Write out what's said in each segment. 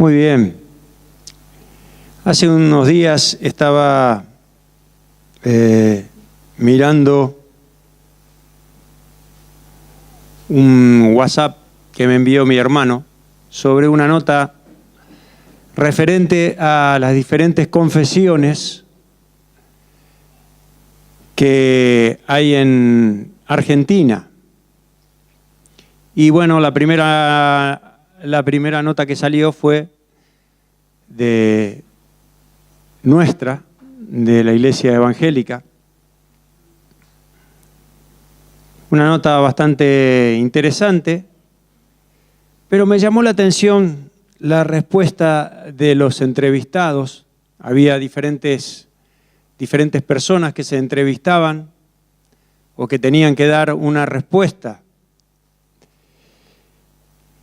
Muy bien. Hace unos días estaba mirando un WhatsApp que me envió mi hermano sobre una nota referente a las diferentes confesiones que hay en Argentina. Y bueno, la primera nota que salió fue de la Iglesia Evangélica. Una nota bastante interesante, pero me llamó la atención la respuesta de los entrevistados. Había diferentes personas que se entrevistaban o que tenían que dar una respuesta.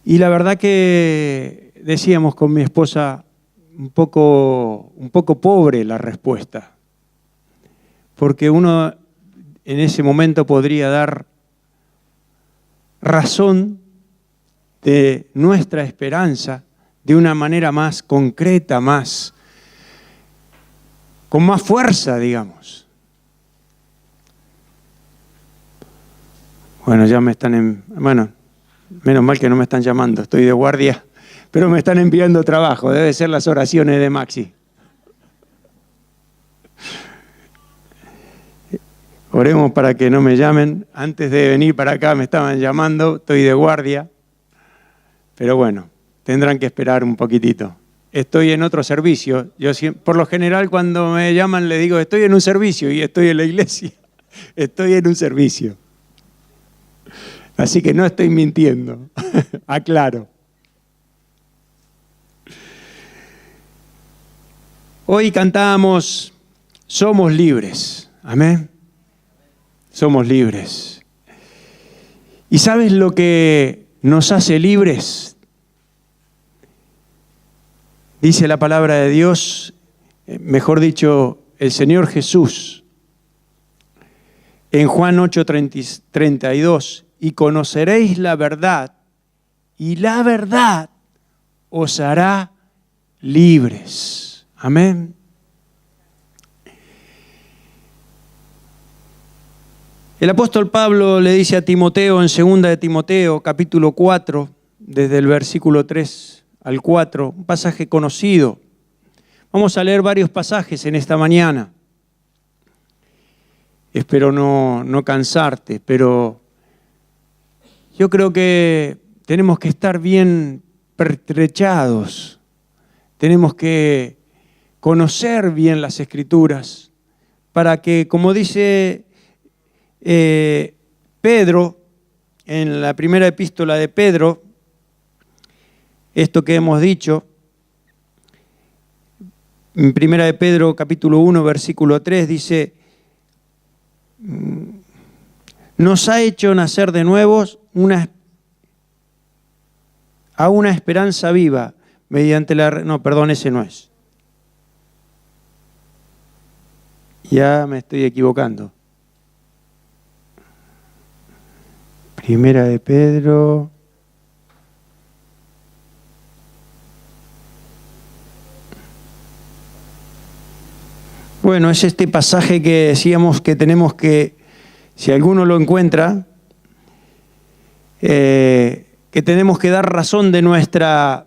Y la verdad que decíamos con mi esposa, un poco pobre la respuesta, porque uno en ese momento podría dar razón de nuestra esperanza de una manera más concreta, con más fuerza, digamos. Bueno, ya me están menos mal que no me están llamando, estoy de guardia, pero me están enviando trabajo, debe ser las oraciones de Maxi. Oremos para que no me llamen. Antes de venir para acá me estaban llamando, estoy de guardia, pero bueno, tendrán que esperar un poquitito. Estoy en otro servicio. Yo por lo general cuando me llaman le digo, estoy en un servicio y estoy en la iglesia. Estoy en un servicio. Así que no estoy mintiendo. Aclaro. Hoy cantamos Somos libres. Amén. Somos libres. ¿Y sabes lo que nos hace libres? Dice la palabra de Dios, mejor dicho, el Señor Jesús, en Juan 8:32, y conoceréis la verdad, y la verdad os hará libres. Amén. El apóstol Pablo le dice a Timoteo en 2 de Timoteo, capítulo 4, desde el versículo 3 al 4, un pasaje conocido. Vamos a leer varios pasajes en esta mañana. Espero no cansarte, pero yo creo que tenemos que estar bien pertrechados. Tenemos que conocer bien las Escrituras para que, como dice Pedro, en la primera epístola de Pedro, esto que hemos dicho, en primera de Pedro capítulo 1, versículo 3, dice, nos ha hecho nacer de nuevo a una esperanza viva, mediante ese no es. Ya me estoy equivocando. Primera de Pedro. Bueno, es este pasaje que decíamos que tenemos que, si alguno lo encuentra, que tenemos que dar razón de nuestra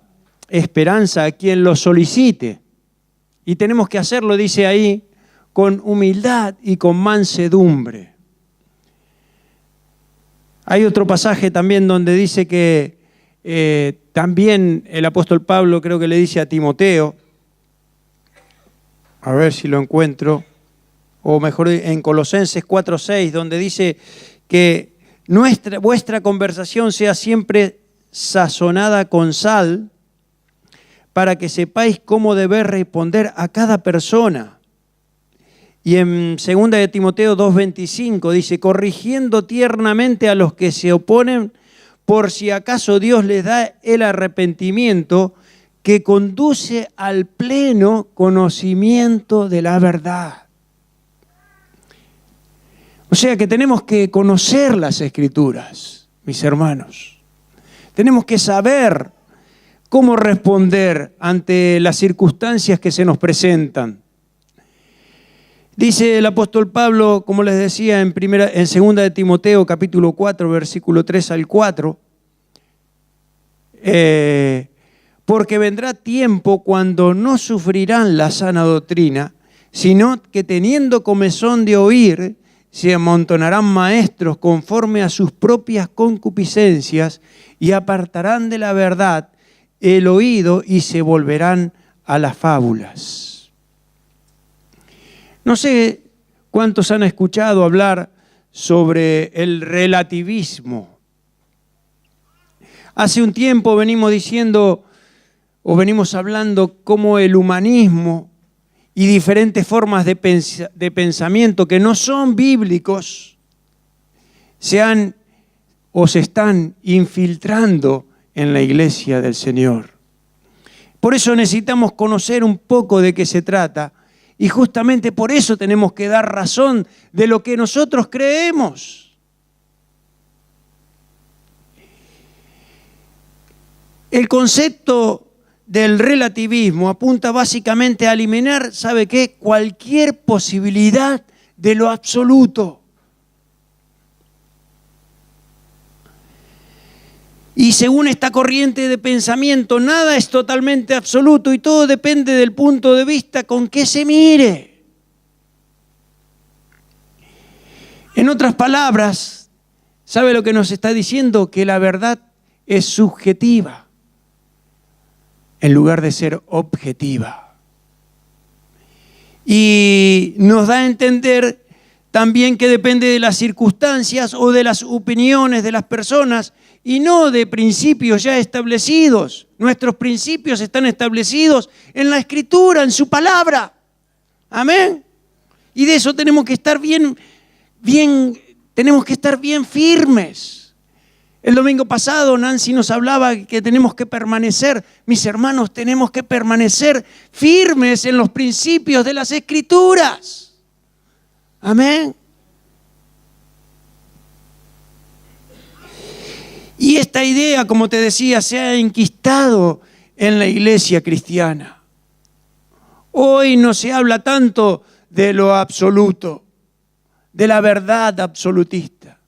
esperanza a quien lo solicite. Y tenemos que hacerlo, dice ahí, con humildad y con mansedumbre. Hay otro pasaje también donde dice que también el apóstol Pablo creo que le dice a Timoteo, a ver si lo encuentro, o mejor en Colosenses 4:6, donde dice que vuestra conversación sea siempre sazonada con sal, para que sepáis cómo debéis responder a cada persona. Y en 2 de Timoteo 2:25 dice, corrigiendo tiernamente a los que se oponen, por si acaso Dios les da el arrepentimiento que conduce al pleno conocimiento de la verdad. O sea que tenemos que conocer las Escrituras, mis hermanos. Tenemos que saber cómo responder ante las circunstancias que se nos presentan. Dice el apóstol Pablo, como les decía, en 2 de Timoteo, capítulo 4, versículo 3 al 4, porque vendrá tiempo cuando no sufrirán la sana doctrina, sino que teniendo comezón de oír, se amontonarán maestros conforme a sus propias concupiscencias y apartarán de la verdad el oído y se volverán a las fábulas. No sé cuántos han escuchado hablar sobre el relativismo. Hace un tiempo venimos diciendo o venimos hablando cómo el humanismo y diferentes formas de pensamiento que no son bíblicos se están infiltrando en la iglesia del Señor. Por eso necesitamos conocer un poco de qué se trata y justamente por eso tenemos que dar razón de lo que nosotros creemos. El concepto del relativismo apunta básicamente a eliminar, ¿sabe qué? Cualquier posibilidad de lo absoluto. Y según esta corriente de pensamiento, nada es totalmente absoluto y todo depende del punto de vista con que se mire. En otras palabras, ¿sabe lo que nos está diciendo? Que la verdad es subjetiva en lugar de ser objetiva. Y nos da a entender también que depende de las circunstancias o de las opiniones de las personas y no de principios ya establecidos. Nuestros principios están establecidos en la Escritura, en su palabra. Amén. Y de eso tenemos que estar bien firmes. El domingo pasado Nancy nos hablaba que tenemos que permanecer, mis hermanos, tenemos que permanecer firmes en los principios de las Escrituras. Amén. Y esta idea, como te decía, se ha enquistado en la iglesia cristiana. Hoy no se habla tanto de lo absoluto, de la verdad absolutista,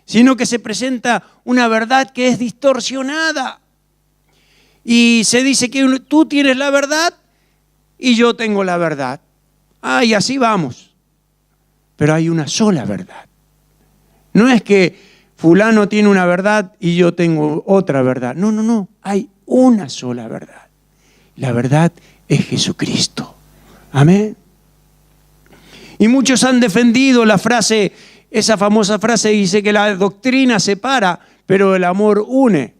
sino que se presenta una verdad que es distorsionada. Y se dice que tú tienes la verdad y yo tengo la verdad. Y así vamos. Pero hay una sola verdad. No es que fulano tiene una verdad y yo tengo otra verdad. No. Hay una sola verdad. La verdad es Jesucristo. Amén. Y muchos han defendido la frase, esa famosa frase dice que la doctrina separa, pero el amor une.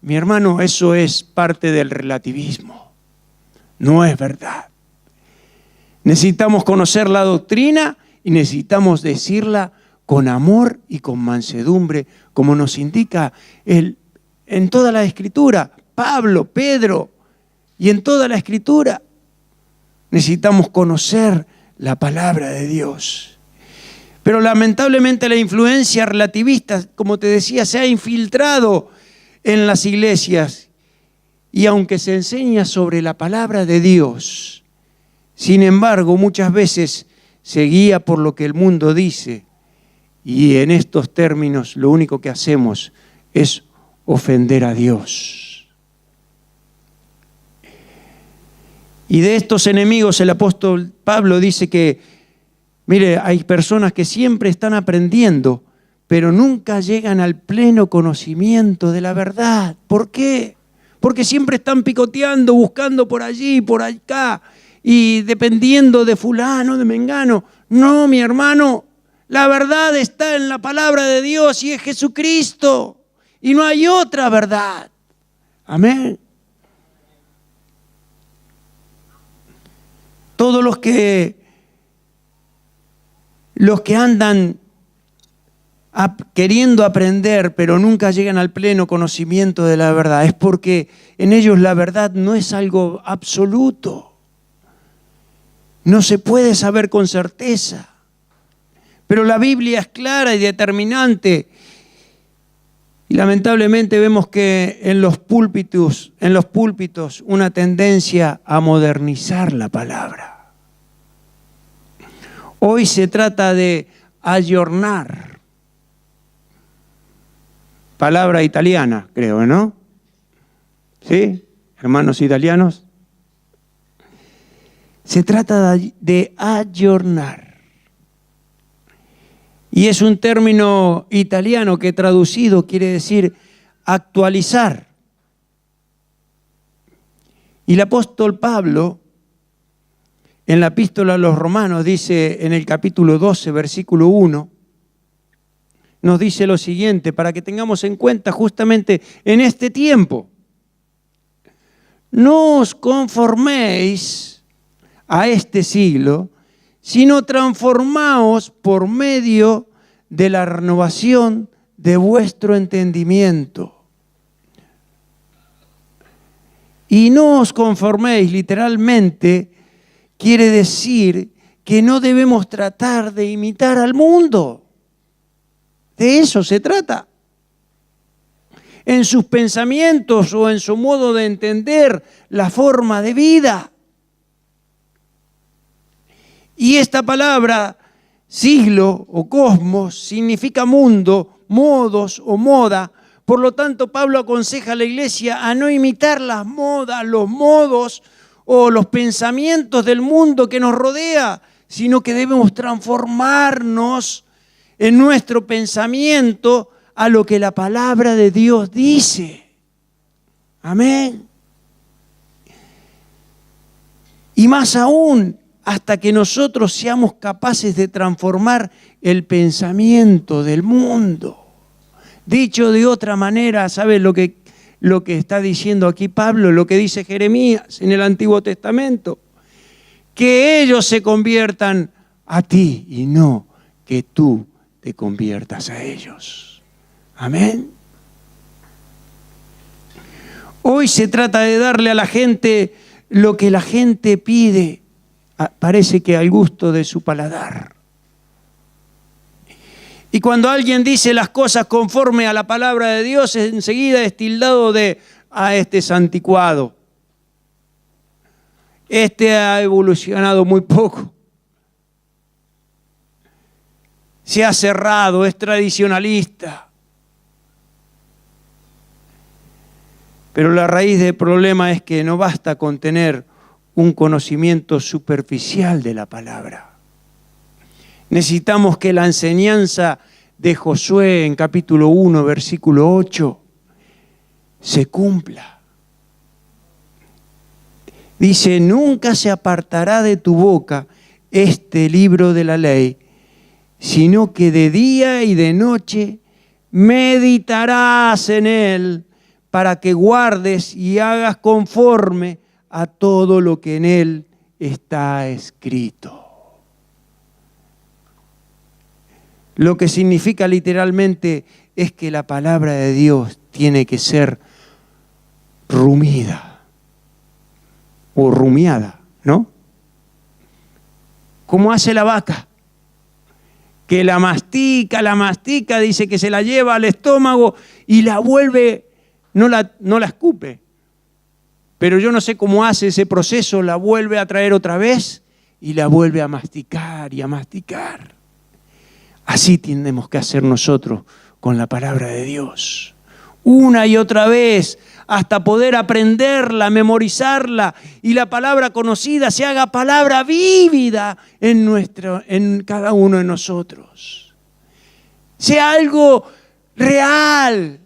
Mi hermano, eso es parte del relativismo. No es verdad. Necesitamos conocer la doctrina y necesitamos decirla con amor y con mansedumbre, como nos indica en toda la Escritura, Pablo, Pedro, y en toda la Escritura. Necesitamos conocer la palabra de Dios. Pero lamentablemente la influencia relativista, como te decía, se ha infiltrado en las iglesias. Y aunque se enseña sobre la palabra de Dios, sin embargo, muchas veces se guía por lo que el mundo dice. Y en estos términos lo único que hacemos es ofender a Dios. Y de estos enemigos el apóstol Pablo dice que, mire, hay personas que siempre están aprendiendo, pero nunca llegan al pleno conocimiento de la verdad. ¿Por qué? Porque siempre están picoteando, buscando por allí, por acá, y dependiendo de fulano, de mengano. No, mi hermano, la verdad está en la palabra de Dios y es Jesucristo. Y no hay otra verdad. Amén. Todos los que andan queriendo aprender, pero nunca llegan al pleno conocimiento de la verdad, es porque en ellos la verdad no es algo absoluto. No se puede saber con certeza. Pero la Biblia es clara y determinante. Y lamentablemente vemos que en los púlpitos una tendencia a modernizar la palabra. Hoy se trata de ayornar. Palabra italiana, creo, ¿no? ¿Sí? Hermanos italianos. Se trata de ayornar. Y es un término italiano que traducido quiere decir actualizar. Y el apóstol Pablo, en la epístola a los Romanos, dice en el capítulo 12, versículo 1, nos dice lo siguiente, para que tengamos en cuenta justamente en este tiempo. No os conforméis a este siglo, sino transformaos por medio de la renovación de vuestro entendimiento. Y no os conforméis, literalmente, quiere decir que no debemos tratar de imitar al mundo. De eso se trata. En sus pensamientos o en su modo de entender la forma de vida. Y esta palabra, siglo o cosmos, significa mundo, modos o moda. Por lo tanto, Pablo aconseja a la iglesia a no imitar las modas, los modos o los pensamientos del mundo que nos rodea, sino que debemos transformarnos en nuestro pensamiento a lo que la palabra de Dios dice. Amén. Y más aún, hasta que nosotros seamos capaces de transformar el pensamiento del mundo. Dicho de otra manera, ¿sabes lo que está diciendo aquí Pablo? Lo que dice Jeremías en el Antiguo Testamento. Que ellos se conviertan a ti y no que tú te conviertas a ellos. Amén. Hoy se trata de darle a la gente lo que la gente pide. Parece que al gusto de su paladar. Y cuando alguien dice las cosas conforme a la palabra de Dios, enseguida es tildado de este es anticuado. Este ha evolucionado muy poco. Se ha cerrado, es tradicionalista. Pero la raíz del problema es que no basta con tener un conocimiento superficial de la palabra. Necesitamos que la enseñanza de Josué en capítulo 1, versículo 8, se cumpla. Dice, nunca se apartará de tu boca este libro de la ley, sino que de día y de noche meditarás en él para que guardes y hagas conforme a todo lo que en él está escrito. Lo que significa literalmente es que la palabra de Dios tiene que ser rumida o rumiada, ¿no? Como hace la vaca, que la mastica, dice que se la lleva al estómago y la vuelve, no la escupe. Pero yo no sé cómo hace ese proceso, la vuelve a traer otra vez y la vuelve a masticar y a masticar. Así tenemos que hacer nosotros con la palabra de Dios. Una y otra vez, hasta poder aprenderla, memorizarla y la palabra conocida se haga palabra vívida en cada uno de nosotros. Sea algo real,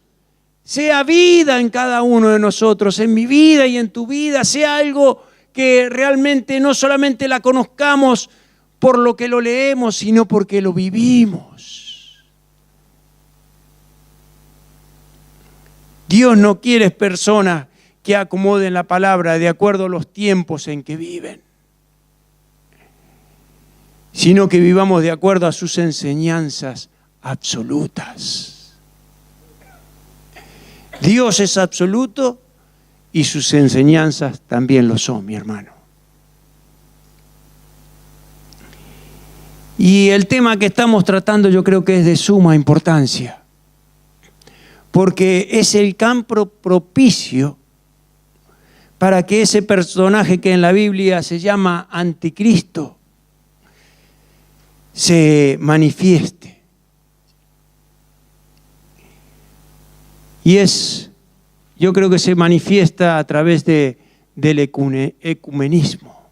sea vida en cada uno de nosotros, en mi vida y en tu vida, sea algo que realmente no solamente la conozcamos por lo que lo leemos, sino porque lo vivimos. Dios no quiere personas que acomoden la palabra de acuerdo a los tiempos en que viven, sino que vivamos de acuerdo a sus enseñanzas absolutas. Dios es absoluto y sus enseñanzas también lo son, mi hermano. Y el tema que estamos tratando yo creo que es de suma importancia, porque es el campo propicio para que ese personaje que en la Biblia se llama Anticristo se manifieste. Y yo creo que se manifiesta a través del ecumenismo.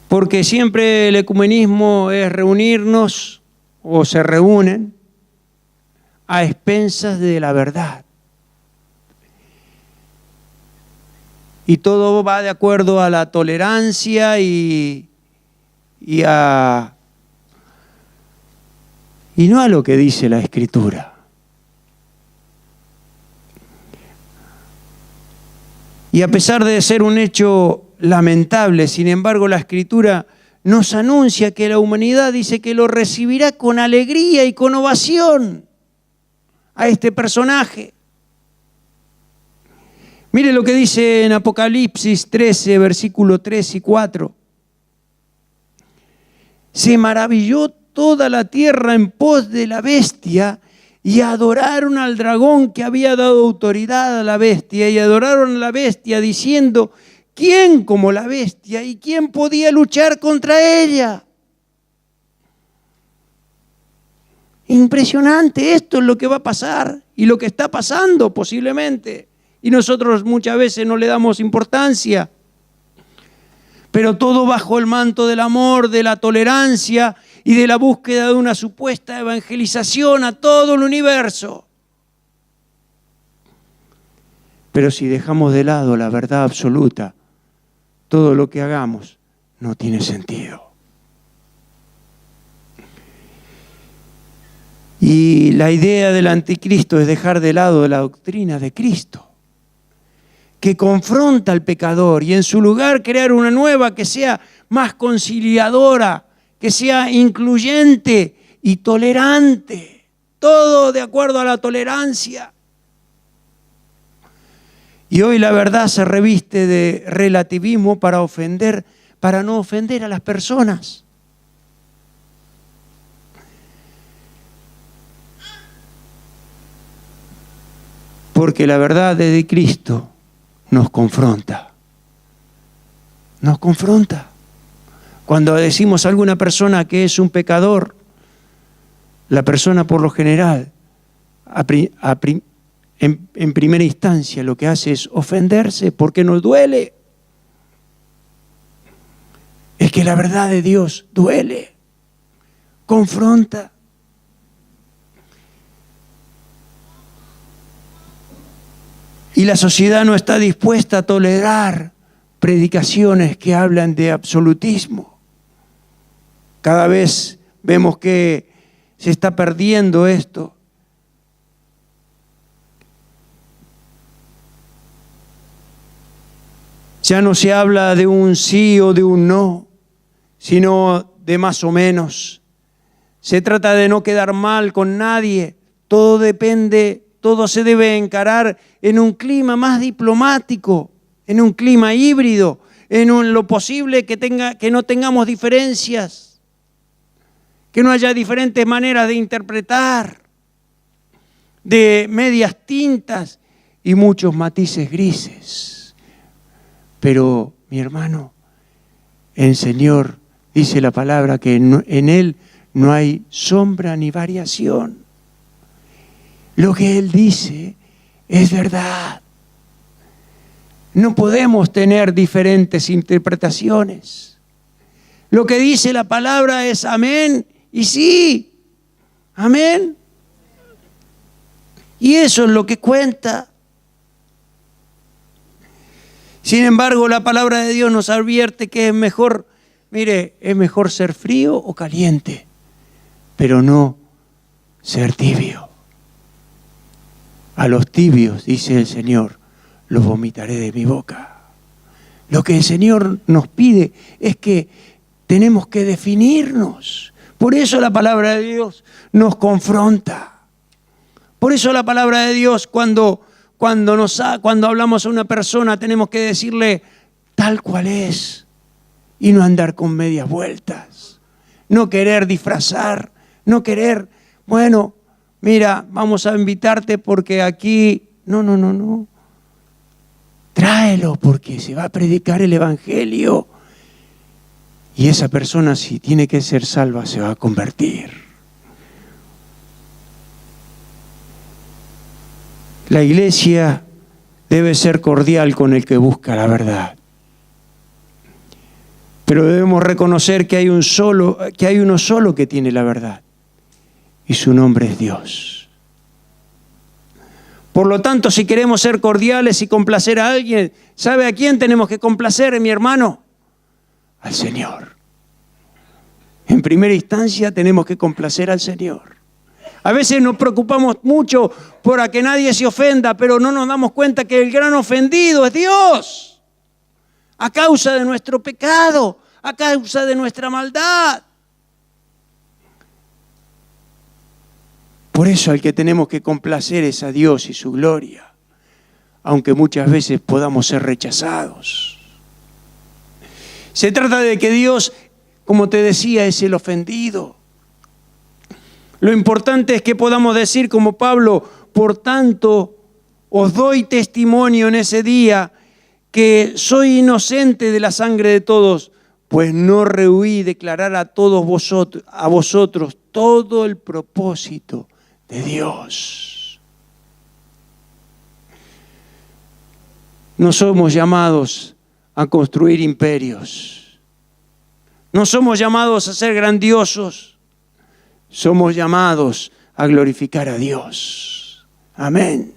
Porque siempre el ecumenismo es reunirnos, o se reúnen, a expensas de la verdad. Y todo va de acuerdo a la tolerancia y no a lo que dice la Escritura. Y a pesar de ser un hecho lamentable, sin embargo, la Escritura nos anuncia que la humanidad dice que lo recibirá con alegría y con ovación a este personaje. Mire lo que dice en Apocalipsis 13, versículo 3 y 4. Se maravilló toda la tierra en pos de la bestia y adoraron al dragón que había dado autoridad a la bestia, y adoraron a la bestia diciendo: ¿quién como la bestia y quién podía luchar contra ella? Impresionante, esto es lo que va a pasar y lo que está pasando posiblemente. Y nosotros muchas veces no le damos importancia. Pero todo bajo el manto del amor, de la tolerancia y de la búsqueda de una supuesta evangelización a todo el universo. Pero si dejamos de lado la verdad absoluta, todo lo que hagamos no tiene sentido. Y la idea del anticristo es dejar de lado la doctrina de Cristo, que confronta al pecador, y en su lugar crear una nueva que sea más conciliadora, que sea incluyente y tolerante. Todo de acuerdo a la tolerancia. Y hoy la verdad se reviste de relativismo para no ofender a las personas. Porque la verdad de Cristo nos confronta. Nos confronta. Cuando decimos a alguna persona que es un pecador, la persona por lo general, en primera instancia, lo que hace es ofenderse porque nos duele. Es que la verdad de Dios duele, confronta. Y la sociedad no está dispuesta a tolerar predicaciones que hablan de absolutismo. Cada vez vemos que se está perdiendo esto. Ya no se habla de un sí o de un no, sino de más o menos. Se trata de no quedar mal con nadie. Todo se debe encarar en un clima más diplomático, en un clima híbrido, en lo posible que no tengamos diferencias, que no haya diferentes maneras de interpretar, de medias tintas y muchos matices grises. Pero, mi hermano, el Señor dice la palabra que en Él no hay sombra ni variación. Lo que Él dice es verdad. No podemos tener diferentes interpretaciones. Lo que dice la palabra es amén y sí. Amén. Y eso es lo que cuenta. Sin embargo, la palabra de Dios nos advierte que es mejor, es mejor ser frío o caliente, pero no ser tibio. A los tibios, dice el Señor, los vomitaré de mi boca. Lo que el Señor nos pide es que tenemos que definirnos. Por eso la palabra de Dios nos confronta. Por eso la palabra de Dios, cuando hablamos a una persona, tenemos que decirle tal cual es y no andar con medias vueltas. No querer disfrazar, no querer, mira, vamos a invitarte porque aquí... No. Tráelo porque se va a predicar el Evangelio. Y esa persona, si tiene que ser salva, se va a convertir. La iglesia debe ser cordial con el que busca la verdad. Pero debemos reconocer que hay uno solo que tiene la verdad. Y su nombre es Dios. Por lo tanto, si queremos ser cordiales y complacer a alguien, ¿sabe a quién tenemos que complacer, mi hermano? Al Señor. En primera instancia tenemos que complacer al Señor. A veces nos preocupamos mucho por a que nadie se ofenda, pero no nos damos cuenta que el gran ofendido es Dios. A causa de nuestro pecado, a causa de nuestra maldad. Por eso al que tenemos que complacer es a Dios y su gloria, aunque muchas veces podamos ser rechazados. Se trata de que Dios, como te decía, es el ofendido. Lo importante es que podamos decir como Pablo, por tanto, os doy testimonio en ese día que soy inocente de la sangre de todos, pues no rehuí declarar a todos vosotros todo el propósito de Dios. No somos llamados a construir imperios. No somos llamados a ser grandiosos. Somos llamados a glorificar a Dios. Amén.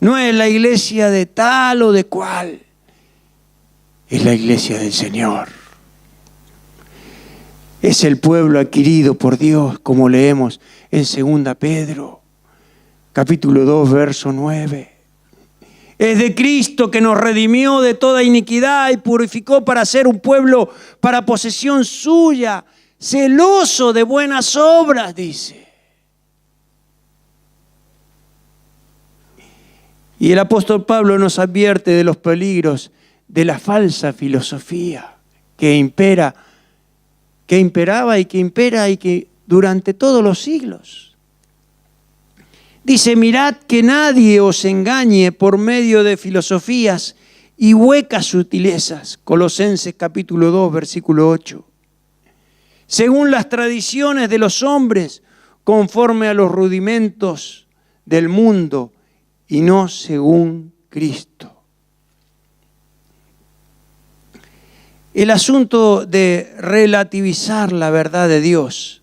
No es la iglesia de tal o de cual. Es la iglesia del Señor. Es el pueblo adquirido por Dios, como leemos en 2 Pedro, capítulo 2, verso 9. Es de Cristo que nos redimió de toda iniquidad y purificó para ser un pueblo para posesión suya, celoso de buenas obras, dice. Y el apóstol Pablo nos advierte de los peligros de la falsa filosofía que imperaba y que impera y que durante todos los siglos. Dice, mirad que nadie os engañe por medio de filosofías y huecas sutilezas. Colosenses capítulo 2, versículo 8. Según las tradiciones de los hombres, conforme a los rudimentos del mundo y no según Cristo. El asunto de relativizar la verdad de Dios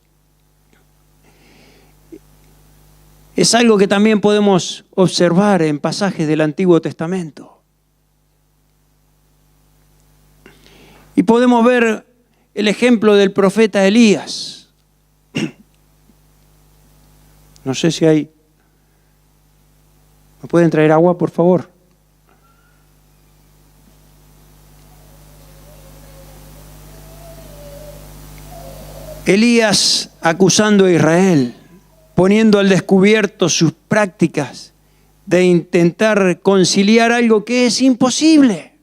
es algo que también podemos observar en pasajes del Antiguo Testamento. Y podemos ver el ejemplo del profeta Elías. No sé si hay... ¿Me pueden traer agua, por favor? Elías acusando a Israel, poniendo al descubierto sus prácticas de intentar conciliar algo que es imposible.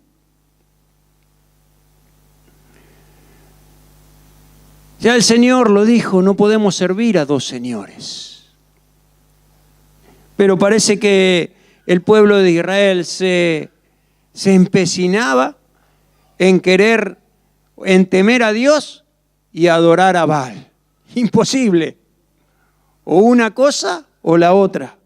Ya el Señor lo dijo, no podemos servir a dos señores. Pero parece que el pueblo de Israel se empecinaba en temer a Dios y adorar a Baal. Imposible. O una cosa o la otra.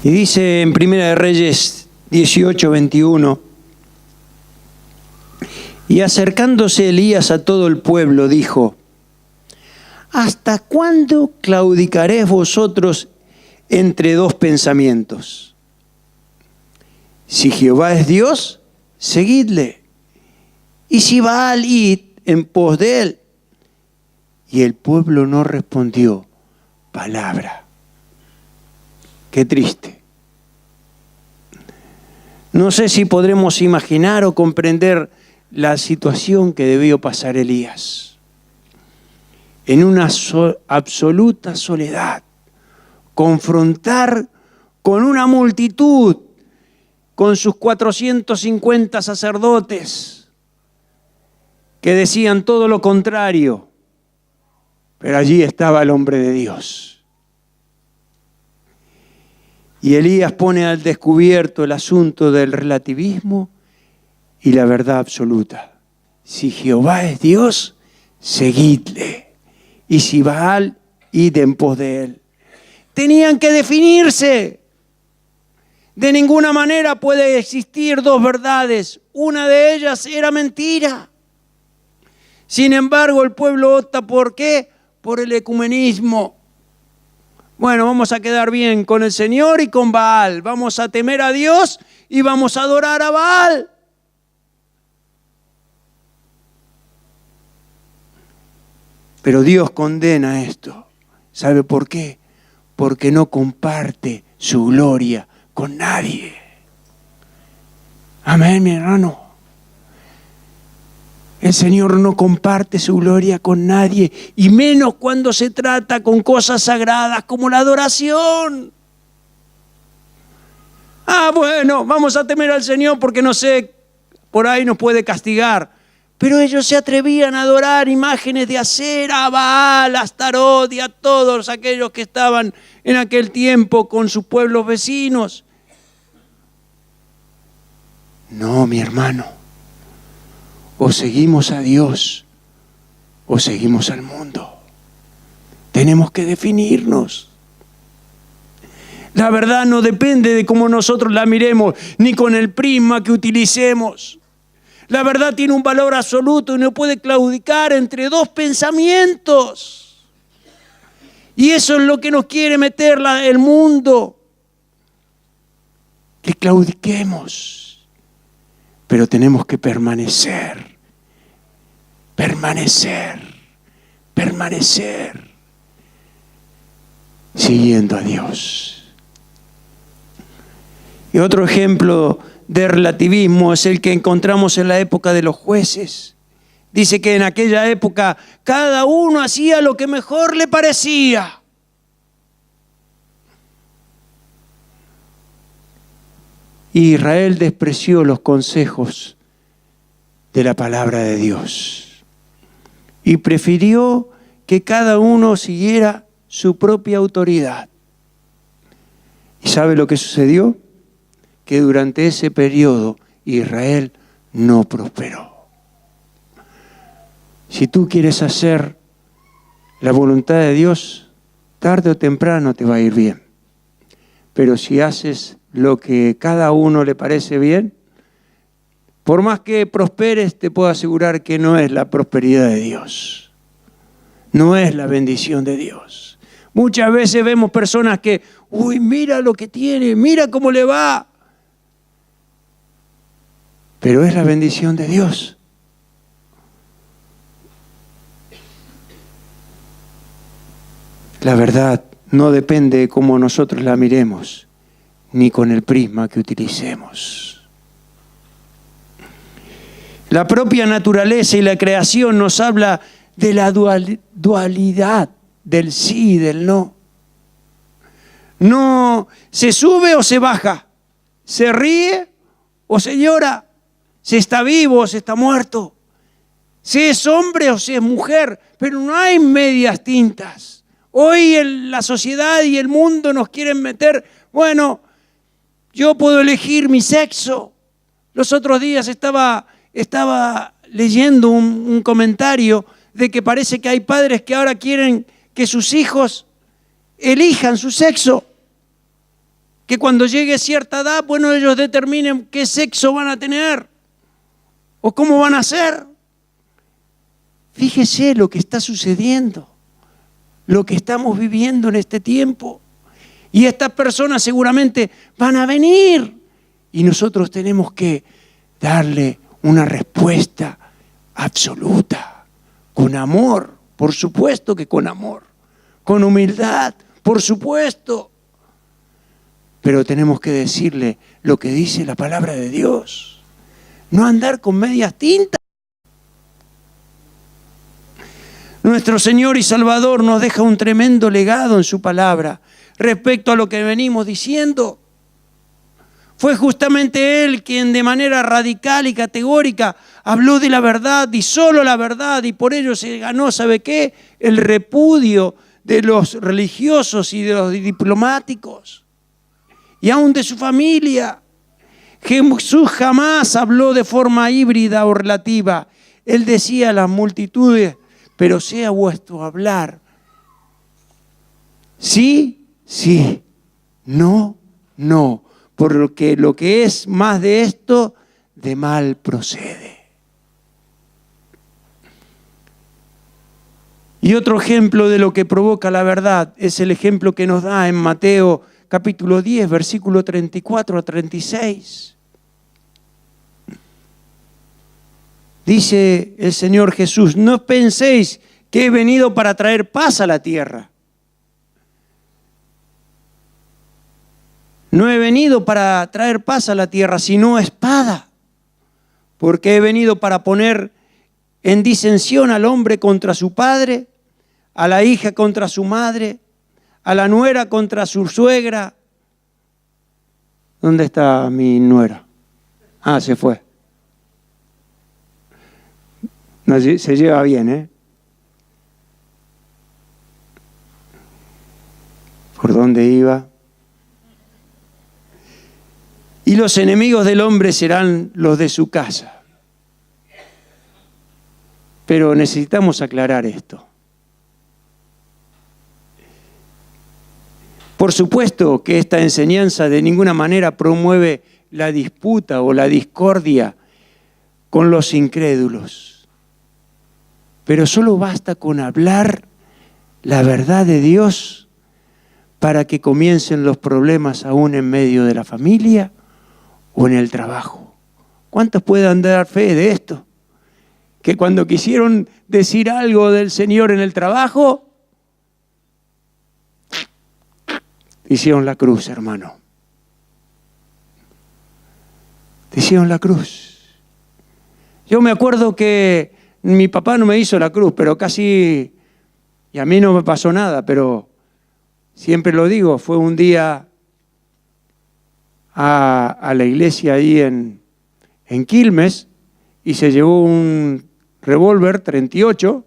Y dice en Primera de Reyes 18, 21, y acercándose Elías a todo el pueblo, dijo, ¿hasta cuándo claudicaréis vosotros entre dos pensamientos? Si Jehová es Dios, seguidle, y si Baal, id en pos de él. Y el pueblo no respondió palabra. Qué triste. No sé si podremos imaginar o comprender la situación que debió pasar Elías. en una absoluta soledad, confrontar con una multitud, con sus 450 sacerdotes, que decían todo lo contrario, pero allí estaba el hombre de Dios. Y Elías pone al descubierto el asunto del relativismo y la verdad absoluta. Si Jehová es Dios, seguidle. Y si Baal, id en pos de él. Tenían que definirse. De ninguna manera puede existir dos verdades. Una de ellas era mentira. Sin embargo, el pueblo opta ¿por qué? Por el ecumenismo. Bueno, vamos a quedar bien con el Señor y con Baal. Vamos a temer a Dios y vamos a adorar a Baal. Pero Dios condena esto. ¿Sabe por qué? Porque no comparte su gloria con nadie. Amén, mi hermano. El Señor no comparte su gloria con nadie, y menos cuando se trata con cosas sagradas como la adoración. Bueno, vamos a temer al Señor porque no sé, por ahí nos puede castigar. Pero ellos se atrevían a adorar imágenes de Acera, a Baal, a Astarot y a todos aquellos que estaban en aquel tiempo con sus pueblos vecinos. No, mi hermano. O seguimos a Dios o seguimos al mundo. Tenemos que definirnos. La verdad no depende de cómo nosotros la miremos, ni con el prisma que utilicemos. La verdad tiene un valor absoluto y no puede claudicar entre dos pensamientos. Y eso es lo que nos quiere meter el mundo. Que claudiquemos. Pero tenemos que permanecer. Siguiendo a Dios. Y otro ejemplo de relativismo es el que encontramos en la época de los jueces. Dice que en aquella época cada uno hacía lo que mejor le parecía. Y Israel despreció los consejos de la palabra de Dios y prefirió que cada uno siguiera su propia autoridad. ¿Y sabe lo que sucedió? Que durante ese periodo Israel no prosperó. Si tú quieres hacer la voluntad de Dios, tarde o temprano te va a ir bien. Pero si haces lo que cada uno le parece bien, por más que prosperes, te puedo asegurar que no es la prosperidad de Dios. No es la bendición de Dios. Muchas veces vemos personas que, mira lo que tiene, mira cómo le va. Pero es la bendición de Dios. La verdad no depende de cómo nosotros la miremos, ni con el prisma que utilicemos. La propia naturaleza y la creación nos habla de la dualidad del sí y del no. No se sube o se baja, se ríe o se llora, se está vivo o se está muerto, se es hombre o se es mujer, pero no hay medias tintas. Hoy la sociedad y el mundo nos quieren meter, yo puedo elegir mi sexo. Los otros días estaba leyendo un comentario de que parece que hay padres que ahora quieren que sus hijos elijan su sexo. Que cuando llegue cierta edad, ellos determinen qué sexo van a tener o cómo van a ser. Fíjese lo que está sucediendo, lo que estamos viviendo en este tiempo. Y estas personas seguramente van a venir y nosotros tenemos que darle una respuesta absoluta, con amor, por supuesto que con amor, con humildad, por supuesto. Pero tenemos que decirle lo que dice la palabra de Dios, no andar con medias tintas. Nuestro Señor y Salvador nos deja un tremendo legado en su palabra respecto a lo que venimos diciendo. Fue justamente Él quien de manera radical y categórica habló de la verdad y solo la verdad, y por ello se ganó, ¿sabe qué? El repudio de los religiosos y de los diplomáticos y aún de su familia. Jesús jamás habló de forma híbrida o relativa. Él decía a las multitudes: pero sea vuestro hablar sí, sí, no, no, porque lo que es más de esto, de mal procede. Y otro ejemplo de lo que provoca la verdad es el ejemplo que nos da en Mateo capítulo 10, versículo 34 a 36. Dice el Señor Jesús: no penséis que he venido para traer paz a la tierra. No he venido para traer paz a la tierra, sino espada. Porque he venido para poner en disensión al hombre contra su padre, a la hija contra su madre, a la nuera contra su suegra. ¿Dónde está mi nuera? Ah, se fue. No, se lleva bien, ¿eh? ¿Por dónde iba? Y los enemigos del hombre serán los de su casa. Pero necesitamos aclarar esto. Por supuesto que esta enseñanza de ninguna manera promueve la disputa o la discordia con los incrédulos. Pero solo basta con hablar la verdad de Dios para que comiencen los problemas aún en medio de la familia o en el trabajo. ¿Cuántos pueden dar fe de esto? Que cuando quisieron decir algo del Señor en el trabajo, hicieron la cruz, hermano. Hicieron la cruz. Yo me acuerdo que mi papá no me hizo la cruz, pero casi, y a mí no me pasó nada, pero siempre lo digo, fue un día a la iglesia ahí en Quilmes y se llevó un revólver 38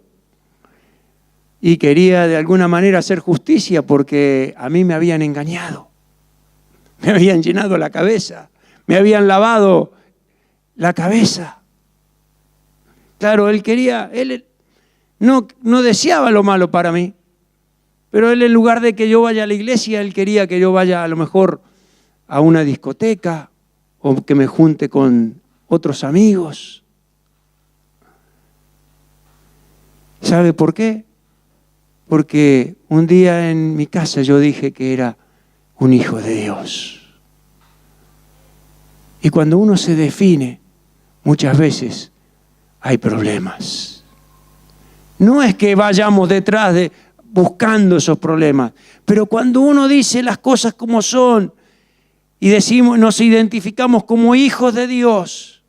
y quería de alguna manera hacer justicia porque a mí me habían engañado, me habían llenado la cabeza, me habían lavado la cabeza. Claro, él no deseaba lo malo para mí, pero él en lugar de que yo vaya a la iglesia, él quería que yo vaya a lo mejor a una discoteca o que me junte con otros amigos. ¿Sabe por qué? Porque un día en mi casa yo dije que era un hijo de Dios. Y cuando uno se define, muchas veces hay problemas. No es que vayamos detrás de buscando esos problemas, pero cuando uno dice las cosas como son y decimos, nos identificamos como hijos de Dios,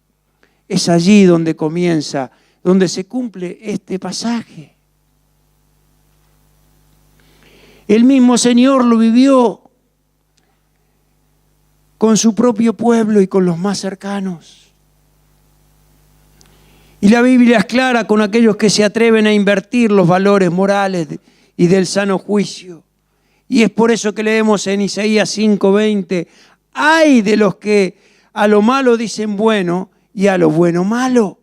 es allí donde comienza, donde se cumple este pasaje. El mismo Señor lo vivió con su propio pueblo y con los más cercanos. Y la Biblia es clara con aquellos que se atreven a invertir los valores morales y del sano juicio. Y es por eso que leemos en Isaías 5:20, ¡ay de los que a lo malo dicen bueno y a lo bueno malo!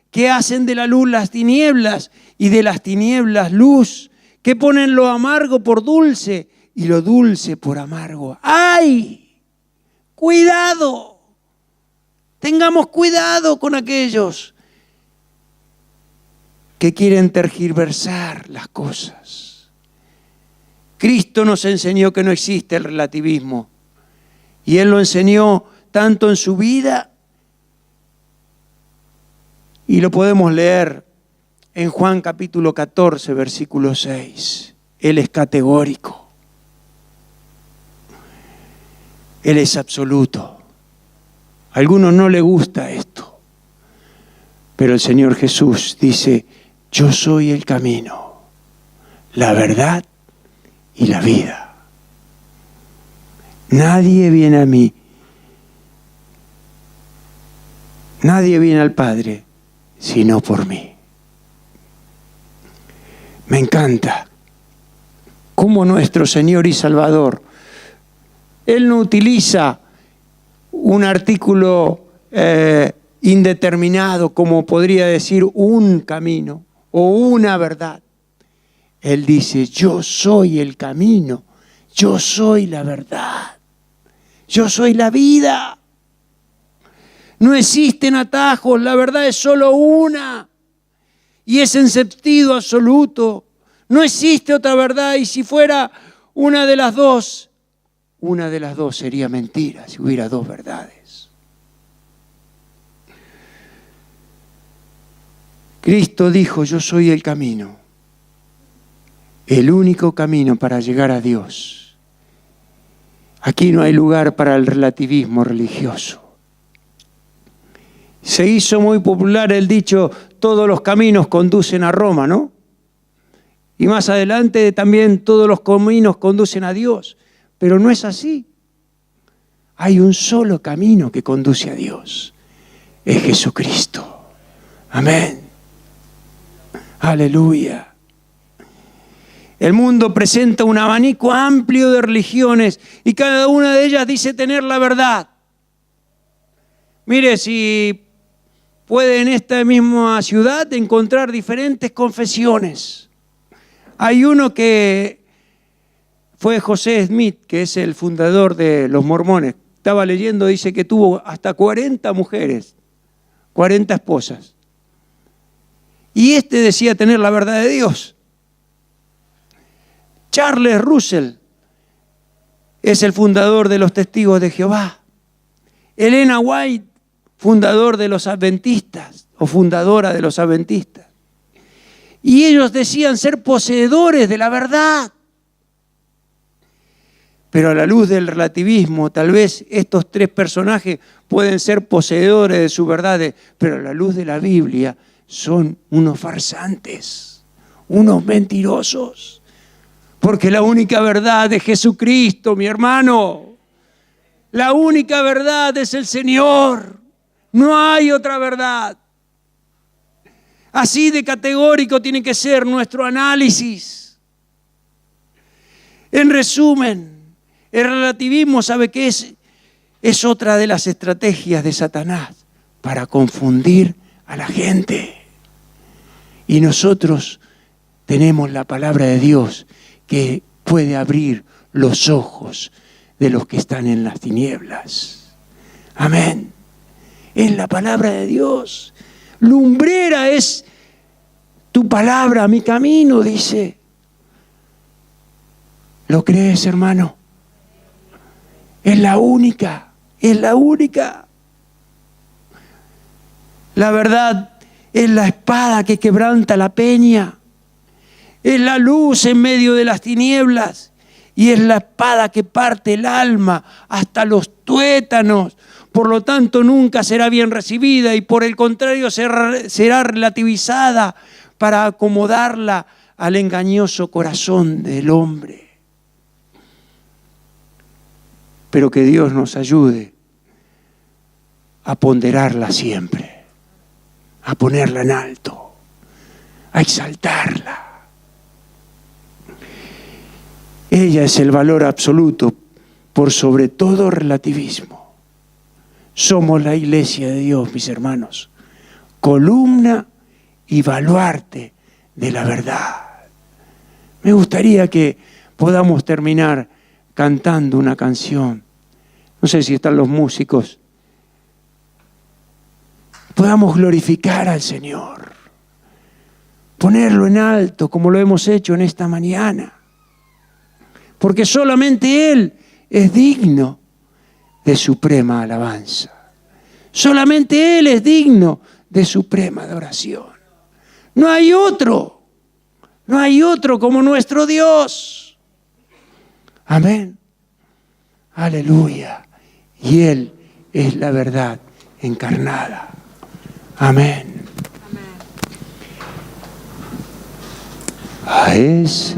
Que hacen de la luz las tinieblas y de las tinieblas luz, que ponen lo amargo por dulce y lo dulce por amargo. ¡Ay! ¡Cuidado! Tengamos cuidado con aquellos que quieren tergiversar las cosas. Cristo nos enseñó que no existe el relativismo y Él lo enseñó tanto en su vida y lo podemos leer en Juan capítulo 14, versículo 6. Él es categórico. Él es absoluto. A algunos no les gusta esto, pero el Señor Jesús dice, yo soy el camino, la verdad y la vida. Nadie viene a mí. Nadie viene al Padre sino por mí. Me encanta cómo nuestro Señor y Salvador, Él no utiliza un artículo indeterminado, como podría decir un camino o una verdad. Él dice, yo soy el camino, yo soy la verdad, yo soy la vida. No existen atajos, la verdad es solo una y es en sentido absoluto. No existe otra verdad, y si fuera una de las dos sería mentira si hubiera dos verdades. Cristo dijo, yo soy el camino, el único camino para llegar a Dios. Aquí no hay lugar para el relativismo religioso. Se hizo muy popular el dicho, todos los caminos conducen a Roma, ¿no? Y más adelante también todos los caminos conducen a Dios. Pero no es así. Hay un solo camino que conduce a Dios. Es Jesucristo. Amén. Aleluya. El mundo presenta un abanico amplio de religiones y cada una de ellas dice tener la verdad. Mire, si puede en esta misma ciudad encontrar diferentes confesiones. Hay uno que fue José Smith, que es el fundador de los mormones. Estaba leyendo, dice que tuvo hasta 40 mujeres, 40 esposas. Y este decía tener la verdad de Dios. Charles Russell es el fundador de los Testigos de Jehová. Elena White, fundador de los adventistas o fundadora de los adventistas. Y ellos decían ser poseedores de la verdad. Pero a la luz del relativismo, tal vez estos tres personajes pueden ser poseedores de sus verdades, pero a la luz de la Biblia son unos farsantes, unos mentirosos. Porque la única verdad es Jesucristo, mi hermano. La única verdad es el Señor. No hay otra verdad. Así de categórico tiene que ser nuestro análisis. En resumen, el relativismo, ¿sabe qué es? Es otra de las estrategias de Satanás para confundir a la gente. Y nosotros tenemos la palabra de Dios que puede abrir los ojos de los que están en las tinieblas. Amén. Es la palabra de Dios. Lumbrera es tu palabra, mi camino, dice. ¿Lo crees, hermano? Es la única, es la única. La verdad es la espada que quebranta la peña. Es la luz en medio de las tinieblas. Y es la espada que parte el alma hasta los tuétanos. Por lo tanto, nunca será bien recibida y por el contrario será relativizada para acomodarla al engañoso corazón del hombre. Pero que Dios nos ayude a ponderarla siempre, a ponerla en alto, a exaltarla. Ella es el valor absoluto por sobre todo relativismo. Somos la iglesia de Dios, mis hermanos, columna y baluarte de la verdad. Me gustaría que podamos terminar cantando una canción. No sé si están los músicos. Podamos glorificar al Señor, ponerlo en alto como lo hemos hecho en esta mañana. Porque solamente Él es digno de suprema alabanza. Solamente Él es digno de suprema adoración. No hay otro como nuestro Dios. Amén. Aleluya. Y Él es la verdad encarnada. Amén. a ese